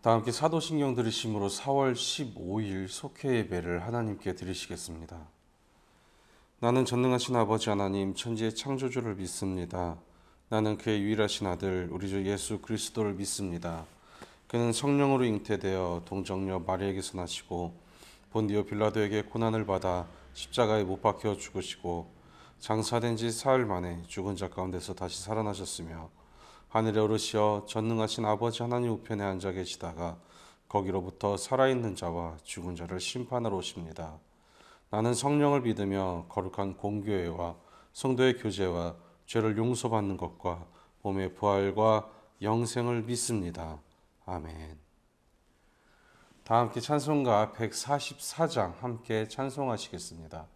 다 함께 사도신경 들으심으로 4월 15일 속회 예배를 하나님께 드리시겠습니다. 나는 전능하신 아버지 하나님 천지의 창조주를 믿습니다. 나는 그의 유일하신 아들 우리 주 예수 그리스도를 믿습니다. 그는 성령으로 잉태되어 동정녀 마리아에게서 나시고 본디오 빌라도에게 고난을 받아 십자가에 못 박혀 죽으시고 장사된 지 사흘 만에 죽은 자 가운데서 다시 살아나셨으며 하늘에 오르시어 전능하신 아버지 하나님 우편에 앉아 계시다가 거기로부터 살아있는 자와 죽은 자를 심판하러 오십니다. 나는 성령을 믿으며 거룩한 공교회와 성도의 교제와 죄를 용서받는 것과 몸의 부활과 영생을 믿습니다. 아멘. 다 함께 찬송가 144장 함께 찬송하시겠습니다.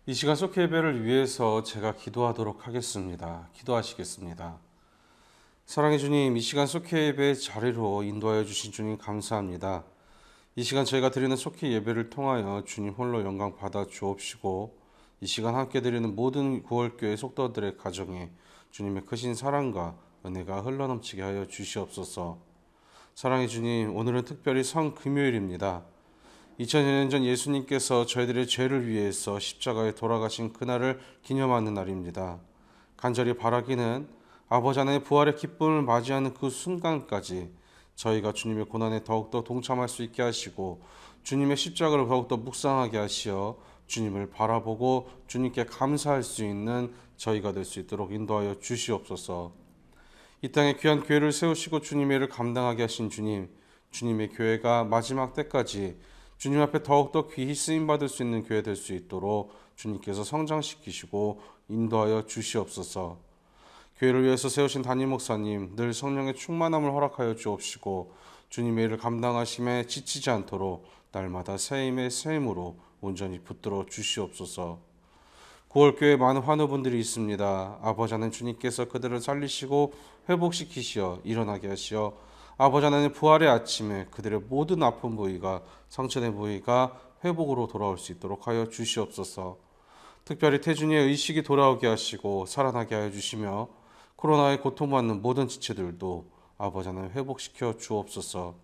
이 시간 속회 예배를 위해서 제가 기도하도록 하겠습니다. 기도하시겠습니다. 사랑의 주님, 이 시간 속회 예배 자리로 인도하여 주신 주님 감사합니다. 이 시간 저희가 드리는 속회 예배를 통하여 주님 홀로 영광 받아 주옵시고, 이 시간 함께 드리는 모든 구월교회 속도들의 가정에 주님의 크신 사랑과 은혜가 흘러넘치게 하여 주시옵소서. 사랑의 주님, 오늘은 특별히 성금요일입니다. 2000년 전 예수님께서 저희들의 죄를 위해서 십자가에 돌아가신 그날을 기념하는 날입니다. 간절히 바라기는 아버지 하나님의 부활의 기쁨을 맞이하는 그 순간까지 저희가 주님의 고난에 더욱더 동참할 수 있게 하시고, 주님의 십자가를 더욱더 묵상하게 하시어 주님을 바라보고 주님께 감사할 수 있는 저희가 될 수 있도록 인도하여 주시옵소서. 이 땅에 귀한 교회를 세우시고 주님의 일을 감당하게 하신 주님, 주님의 교회가 마지막 때까지 주님 앞에 더욱더 귀히 쓰임받을 수 있는 교회 될 수 있도록 주님께서 성장시키시고 인도하여 주시옵소서. 교회를 위해서 세우신 담임 목사님, 늘 성령의 충만함을 허락하여 주옵시고, 주님의 일을 감당하심에 지치지 않도록 날마다 새 힘의 새 힘으로 온전히 붙들어 주시옵소서. 9월교회에 많은 환우분들이 있습니다. 아버지 하나님, 주님께서 그들을 살리시고 회복시키시어 일어나게 하시어 아버지 하나님 부활의 아침에 그들의 모든 아픈 부위가, 상처된 부위가 회복으로 돌아올 수 있도록 하여 주시옵소서. 특별히 태준이의 의식이 돌아오게 하시고 살아나게 하여 주시며, 코로나에 고통받는 모든 지체들도 아버지 하나님 회복시켜 주옵소서.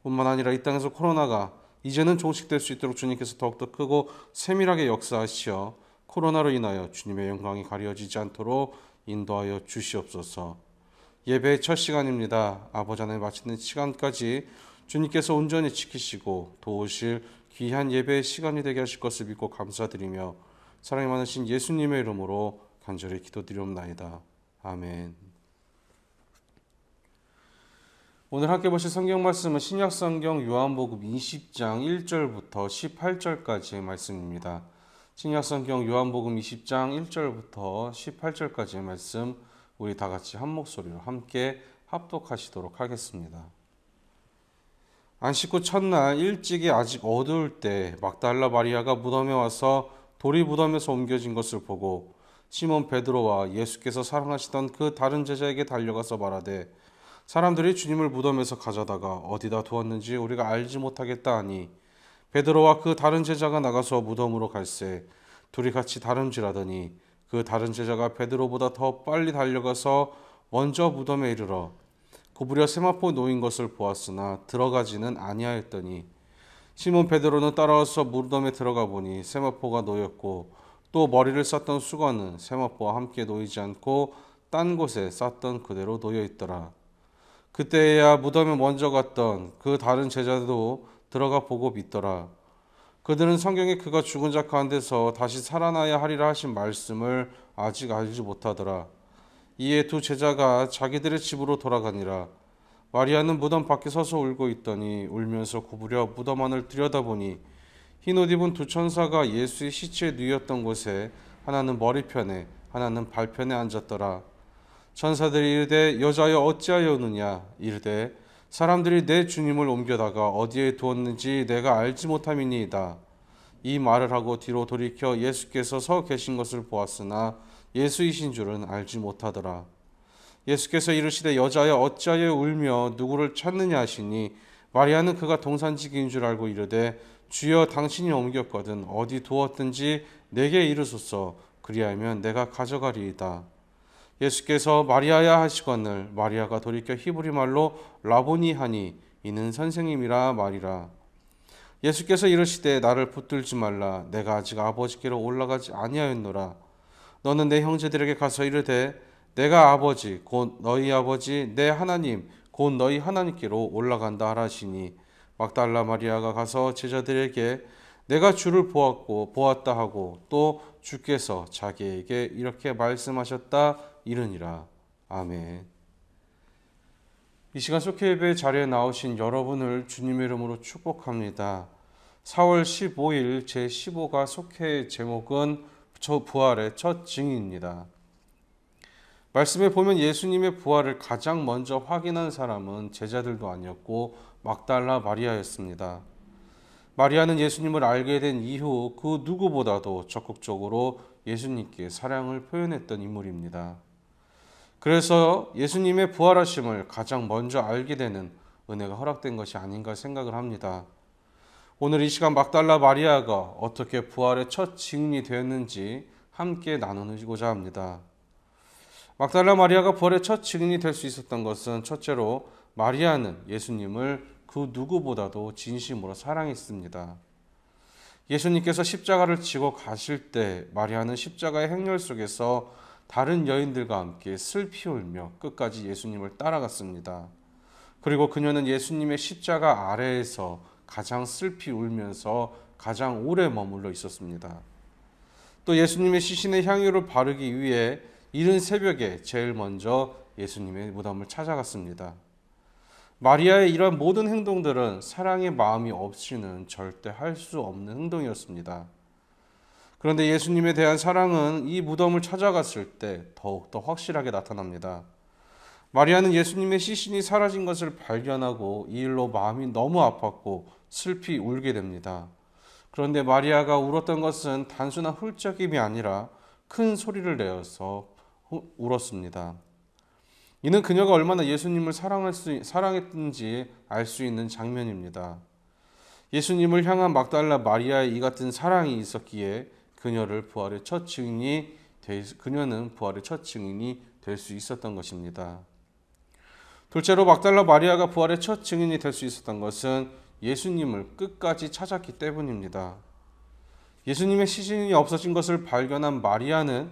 뿐만 아니라 이 땅에서 코로나가 이제는 종식될 수 있도록 주님께서 더욱더 크고 세밀하게 역사하시어 코로나로 인하여 주님의 영광이 가려지지 않도록 인도하여 주시옵소서. 예배의 첫 시간입니다. 아버지 하나님, 마치는 시간까지 주님께서 온전히 지키시고 도우실 귀한 예배의 시간이 되게 하실 것을 믿고 감사드리며, 사랑이 많으신 예수님의 이름으로 간절히 기도드리옵나이다. 아멘. 오늘 함께 보실 성경 말씀은 신약성경 요한복음 20장 1절부터 18절까지의 말씀입니다. 신약성경 요한복음 20장 1절부터 18절까지의 말씀, 우리 다 같이 한 목소리로 함께 합독하시도록 하겠습니다. 안식 후 첫날 일찍이 아직 어두울 때 막달라 마리아가 무덤에 와서 돌이 무덤에서 옮겨진 것을 보고 시몬 베드로와 예수께서 사랑하시던 그 다른 제자에게 달려가서 말하되, 사람들이 주님을 무덤에서 가져다가 어디다 두었는지 우리가 알지 못하겠다 하니, 베드로와 그 다른 제자가 나가서 무덤으로 갈새 둘이 같이 다름질하더니, 그 다른 제자가 베드로보다 더 빨리 달려가서 먼저 무덤에 이르러 구부려 세마포 놓인 것을 보았으나 들어가지는 아니하였더니, 시몬 베드로는 따라와서 무덤에 들어가 보니 세마포가 놓였고, 또 머리를 쌌던 수건은 세마포와 함께 놓이지 않고 딴 곳에 쌌던 그대로 놓여 있더라. 그때야 무덤에 먼저 갔던 그 다른 제자도 들어가 보고 믿더라. 그들은 성경에 그가 죽은 자 가운데서 다시 살아나야 하리라 하신 말씀을 아직 알지 못하더라. 이에 두 제자가 자기들의 집으로 돌아가니라. 마리아는 무덤 밖에 서서 울고 있더니 울면서 구부려 무덤 안을 들여다보니, 흰옷 입은 두 천사가 예수의 시체에 누였던 곳에 하나는 머리편에 하나는 발편에 앉았더라. 천사들이 이르되, 여자여 어찌하여 우느냐? 이르되, 사람들이 내 주님을 옮겨다가 어디에 두었는지 내가 알지 못함이니이다. 이 말을 하고 뒤로 돌이켜 예수께서 서 계신 것을 보았으나 예수이신 줄은 알지 못하더라. 예수께서 이르시되, 여자여 어찌하여 울며 누구를 찾느냐 하시니, 마리아는 그가 동산지기인 줄 알고 이르되, 주여 당신이 옮겼거든 어디 두었든지 내게 이르소서. 그리하면 내가 가져가리이다. 예수께서 마리아야 하시거늘 마리아가 돌이켜 히브리 말로 라보니 하니, 이는 선생님이라 말이라. 예수께서 이르시되, 나를 붙들지 말라. 내가 아직 아버지께로 올라가지 아니하였노라. 너는 내 형제들에게 가서 이르되, 내가 아버지 곧 너희 아버지 내 하나님 곧 너희 하나님께로 올라간다 하시니, 막달라 마리아가 가서 제자들에게 내가 주를 보았다 하고 또 주께서 자기에게 이렇게 말씀하셨다 이르니라. 아멘. 이 시간 속회 예배 자리에 나오신 여러분을 주님의 이름으로 축복합니다. 4월 15일 제15가 속회의 제목은 저 부활의 첫 증인입니다. 말씀에 보면 예수님의 부활을 가장 먼저 확인한 사람은 제자들도 아니었고 막달라 마리아였습니다. 마리아는 예수님을 알게 된 이후 그 누구보다도 적극적으로 예수님께 사랑을 표현했던 인물입니다. 그래서 예수님의 부활하심을 가장 먼저 알게 되는 은혜가 허락된 것이 아닌가 생각을 합니다. 오늘 이 시간 막달라 마리아가 어떻게 부활의 첫 증인이 되었는지 함께 나누고자 합니다. 막달라 마리아가 부활의 첫 증인이 될 수 있었던 것은 첫째로 마리아는 예수님을 그 누구보다도 진심으로 사랑했습니다. 예수님께서 십자가를 지고 가실 때 마리아는 십자가의 행렬 속에서 다른 여인들과 함께 슬피 울며 끝까지 예수님을 따라갔습니다. 그리고 그녀는 예수님의 십자가 아래에서 가장 슬피 울면서 가장 오래 머물러 있었습니다. 또 예수님의 시신의 향유를 바르기 위해 이른 새벽에 제일 먼저 예수님의 무덤을 찾아갔습니다. 마리아의 이러한 모든 행동들은 사랑의 마음이 없이는 절대 할 수 없는 행동이었습니다. 그런데 예수님에 대한 사랑은 이 무덤을 찾아갔을 때 더욱더 확실하게 나타납니다. 마리아는 예수님의 시신이 사라진 것을 발견하고 이 일로 마음이 너무 아팠고 슬피 울게 됩니다. 그런데 마리아가 울었던 것은 단순한 훌쩍임이 아니라 큰 소리를 내어서 울었습니다. 이는 그녀가 얼마나 예수님을 사랑했는지 알 수 있는 장면입니다. 예수님을 향한 막달라 마리아의 이 같은 사랑이 있었기에 그녀는 부활의 첫 증인이 될 수 있었던 것입니다. 둘째로 막달라 마리아가 부활의 첫 증인이 될 수 있었던 것은 예수님을 끝까지 찾았기 때문입니다. 예수님의 시신이 없어진 것을 발견한 마리아는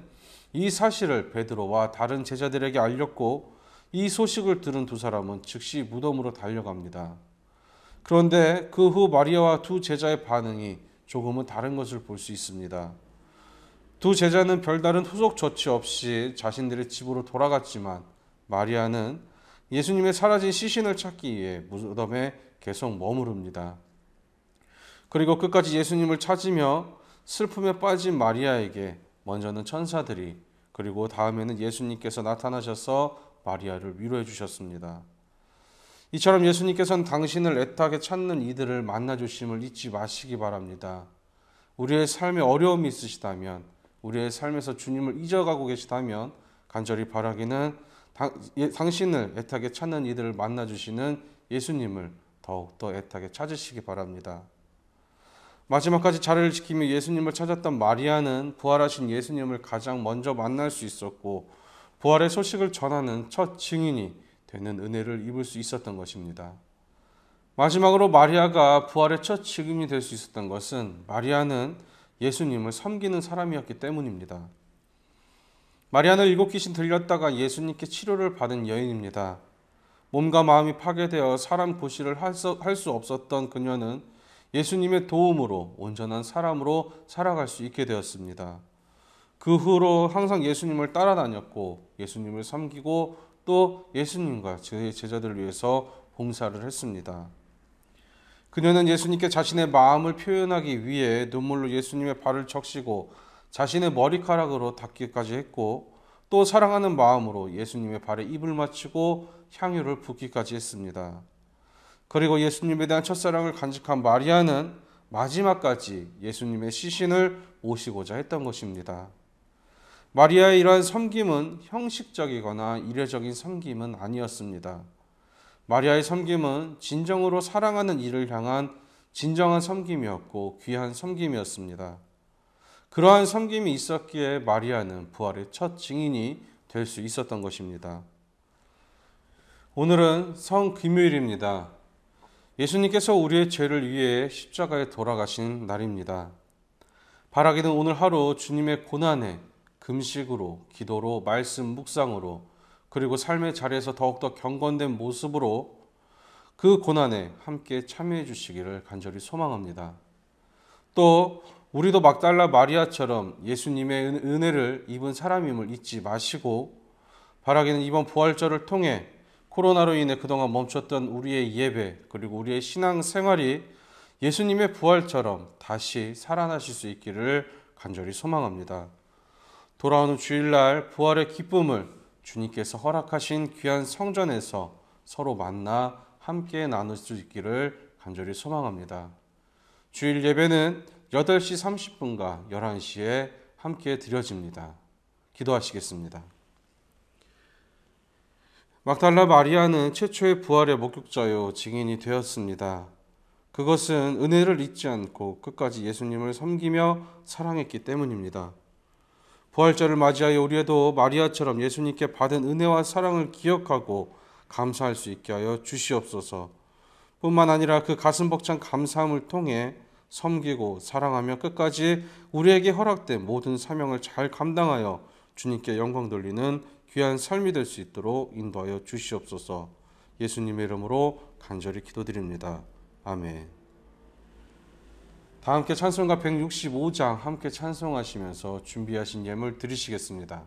이 사실을 베드로와 다른 제자들에게 알렸고 이 소식을 들은 두 사람은 즉시 무덤으로 달려갑니다. 그런데 그 후 마리아와 두 제자의 반응이 조금은 다른 것을 볼 수 있습니다. 두 제자는 별다른 후속 조치 없이 자신들의 집으로 돌아갔지만 마리아는 예수님의 사라진 시신을 찾기 위해 무덤에 계속 머무릅니다. 그리고 끝까지 예수님을 찾으며 슬픔에 빠진 마리아에게 먼저는 천사들이 그리고 다음에는 예수님께서 나타나셔서 마리아를 위로해 주셨습니다. 이처럼 예수님께서는 당신을 애타게 찾는 이들을 만나주심을 잊지 마시기 바랍니다. 우리의 삶에 어려움이 있으시다면, 우리의 삶에서 주님을 잊어가고 계시다면 간절히 바라기는 당신을 애타게 찾는 이들을 만나주시는 예수님을 더욱더 애타게 찾으시기 바랍니다. 마지막까지 자리를 지키며 예수님을 찾았던 마리아는 부활하신 예수님을 가장 먼저 만날 수 있었고 부활의 소식을 전하는 첫 증인이 되는 은혜를 입을 수 있었던 것입니다. 마지막으로 마리아가 부활의 첫 증인이 될 수 있었던 것은 마리아는 예수님을 섬기는 사람이었기 때문입니다. 마리아는 7귀신 들렸다가 예수님께 치료를 받은 여인입니다. 몸과 마음이 파괴되어 사람 구실을 할 수 없었던 그녀는 예수님의 도움으로 온전한 사람으로 살아갈 수 있게 되었습니다. 그 후로 항상 예수님을 따라다녔고 예수님을 섬기고 또 예수님과 그의 제자들을 위해서 봉사를 했습니다. 그녀는 예수님께 자신의 마음을 표현하기 위해 눈물로 예수님의 발을 적시고 자신의 머리카락으로 닦기까지 했고 또 사랑하는 마음으로 예수님의 발에 입을 맞추고 향유를 붓기까지 했습니다. 그리고 예수님에 대한 첫사랑을 간직한 마리아는 마지막까지 예수님의 시신을 모시고자 했던 것입니다. 마리아의 이러한 섬김은 형식적이거나 이례적인 섬김은 아니었습니다. 마리아의 섬김은 진정으로 사랑하는 이를 향한 진정한 섬김이었고 귀한 섬김이었습니다. 그러한 섬김이 있었기에 마리아는 부활의 첫 증인이 될 수 있었던 것입니다. 오늘은 성금요일입니다. 예수님께서 우리의 죄를 위해 십자가에 돌아가신 날입니다. 바라기는 오늘 하루 주님의 고난에 금식으로, 기도로, 말씀 묵상으로, 그리고 삶의 자리에서 더욱더 경건된 모습으로 그 고난에 함께 참여해 주시기를 간절히 소망합니다. 또 우리도 막달라 마리아처럼 예수님의 은혜를 입은 사람임을 잊지 마시고 바라기는 이번 부활절을 통해 코로나로 인해 그동안 멈췄던 우리의 예배 그리고 우리의 신앙 생활이 예수님의 부활처럼 다시 살아나실 수 있기를 간절히 소망합니다. 돌아오는 주일날 부활의 기쁨을 주님께서 허락하신 귀한 성전에서 서로 만나 함께 나눌 수 있기를 간절히 소망합니다. 주일 예배는 8시 30분과 11시에 함께 드려집니다. 기도하시겠습니다. 막달라 마리아는 최초의 부활의 목격자요 증인이 되었습니다. 그것은 은혜를 잊지 않고 끝까지 예수님을 섬기며 사랑했기 때문입니다. 부활절을 맞이하여 우리도 마리아처럼 예수님께 받은 은혜와 사랑을 기억하고 감사할 수 있게 하여 주시옵소서. 뿐만 아니라 그 가슴 벅찬 감사함을 통해 섬기고 사랑하며 끝까지 우리에게 허락된 모든 사명을 잘 감당하여 주님께 영광 돌리는 귀한 삶이 될 수 있도록 인도하여 주시옵소서. 예수님의 이름으로 간절히 기도드립니다. 아멘. 다 함께 찬송가 165장 함께 찬송하시면서 준비하신 예물 드리시겠습니다.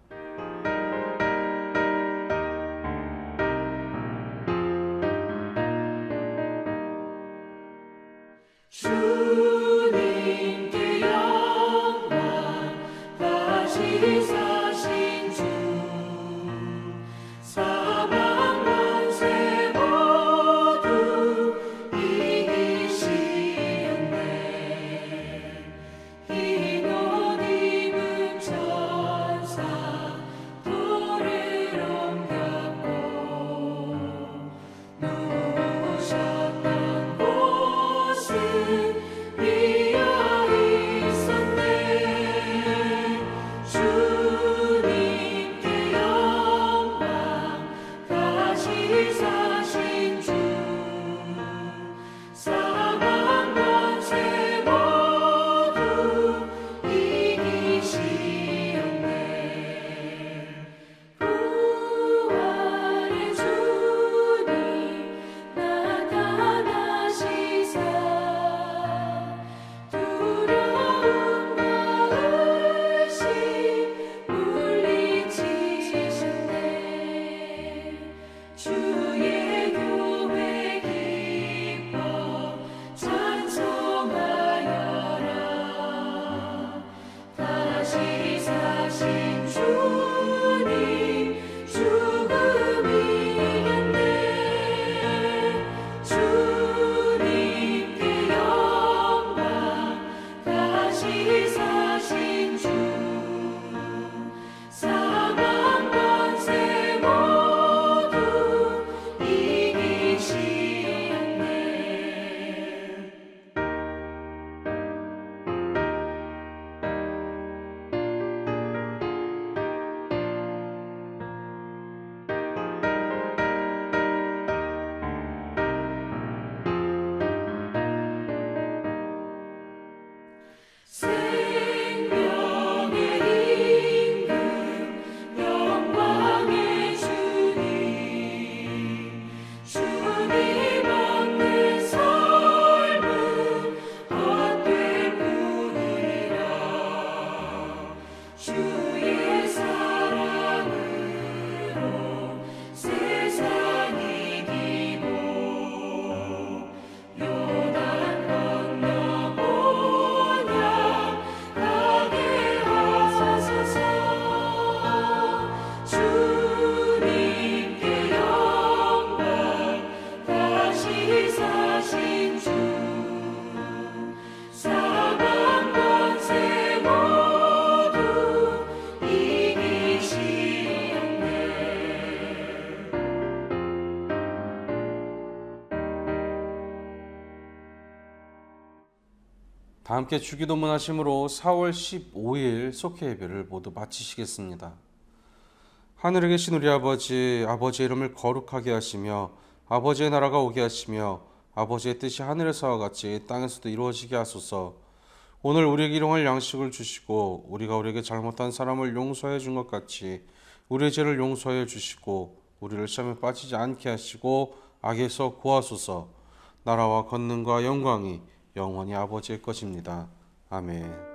주님께 영광 다시 사신 주 사방 만세 모두 이기시었네. 흰 옷 입은 천사 돌을 옮겼고 누우셨던 곳은 비어 있었네. 주님께 영광 다시 사신 주 사방 만세 모두 이기시었네. 부활의 주님 나타나시사 두려움과 의심 물리치셨네. 주의 교회 기뻐 찬송하여라. 다시 사신 주님 죽음 이겼네. 주님께 영광 다시 사신 주 사방 만세 모두 이기시었네. 생명의 임금 영광의 주님 주님 없는 삶은 헛될 뿐이라. 주의 사랑으로 세상 이기고 요단 건너 본향 가게 하소서. 주님께 영광 다시 사신 주 사방 만세 모두 이기시었네. 다 함께 주기도문 하심으로 4월 15일 속회 예배를 모두 마치시겠습니다. 하늘에 계신 우리 아버지, 아버지의 이름을 거룩하게 하시며 아버지의 나라가 오게 하시며 아버지의 뜻이 하늘에서와 같이 땅에서도 이루어지게 하소서. 오늘 우리에게 일용할 양식을 주시고 우리가 우리에게 잘못한 사람을 용서해 준 것 같이 우리의 죄를 용서해 주시고 우리를 시험에 빠지지 않게 하시고 악에서 구하소서. 나라와 권능과 영광이 영원히 아버지의 것입니다. 아멘.